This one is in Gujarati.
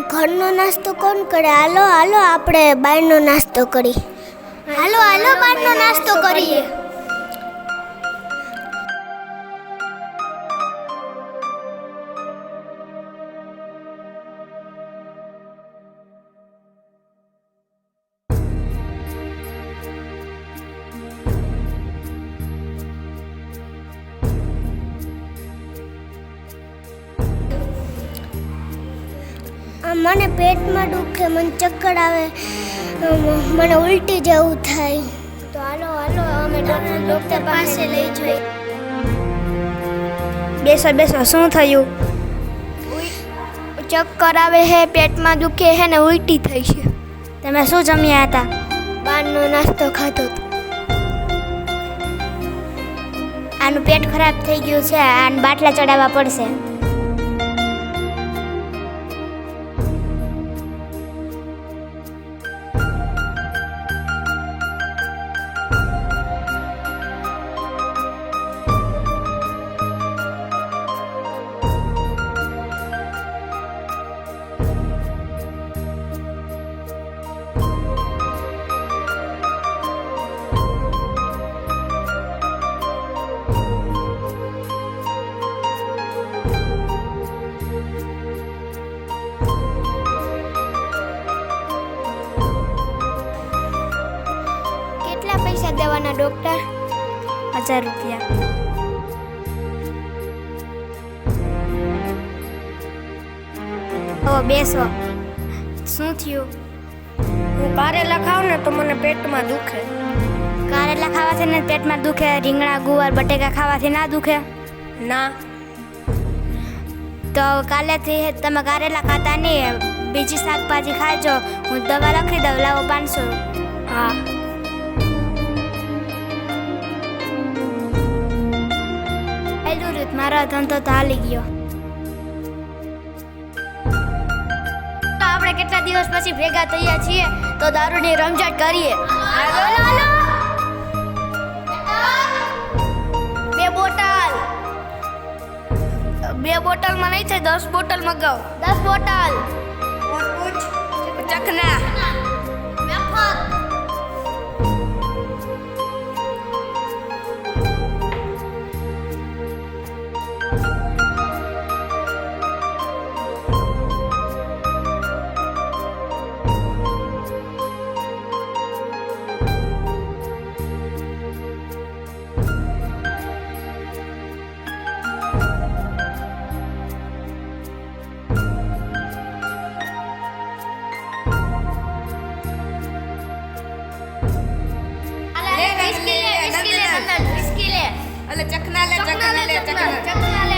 ઘરનો નાસ્તો કોણ કરે? હાલો હાલો આપણે બહારનો નાસ્તો કરી. હાલો હાલો બહારનો નાસ્તો કરીએ. મને પેટમાં દુખે, મને ચક્કર આવે, મને ઉલટી જેવું થાય. તો હાલો હાલો અમે ડૉક્ટર પાસે લઈ જઈએ. બેસો બેસો, શું થયું? ચક્કર આવે છે, પેટમાં દુખે છે ને ઉલટી થઈ છે. તમે શું જમ્યા હતા? બહારનો નાસ્તો ખાધો હતો. આનું પેટ ખરાબ થઈ ગયું છે, આને બાટલા ચડાવવા પડશે. કેટલા પૈસા દેવાના ડૉક્ટર? 1000 રૂપિયા. હવે બેસો. શું થયું? હું કારેલા ખાઉં ને તો મને પેટમાં દુખે. કારેલા ખાવાથી ને પેટમાં દુખે? રીંગણા, ગુવાર, બટેકા ખાવાથી ના દુખે? ના, તો કાલેથી તમે કારેલા ખાતા નહીં, બીજી શાકભાજી ખાજો. હું દવા લખી દઉં, લાવો 500. હા. એટલું રીત મારો ધંધો તો હાલી ગયો. આપણે કેટલા દિવસ પછી ભેગા થયા છીએ તો દારૂની રમઝટ કરીએ. બે બોટલમાં નહીં થાય, 10 બોટલ મગાવો. 10 બોટલ. ચખના. વિસ્કી લે. અલે ચખના લે, ચખના લે, ચખના.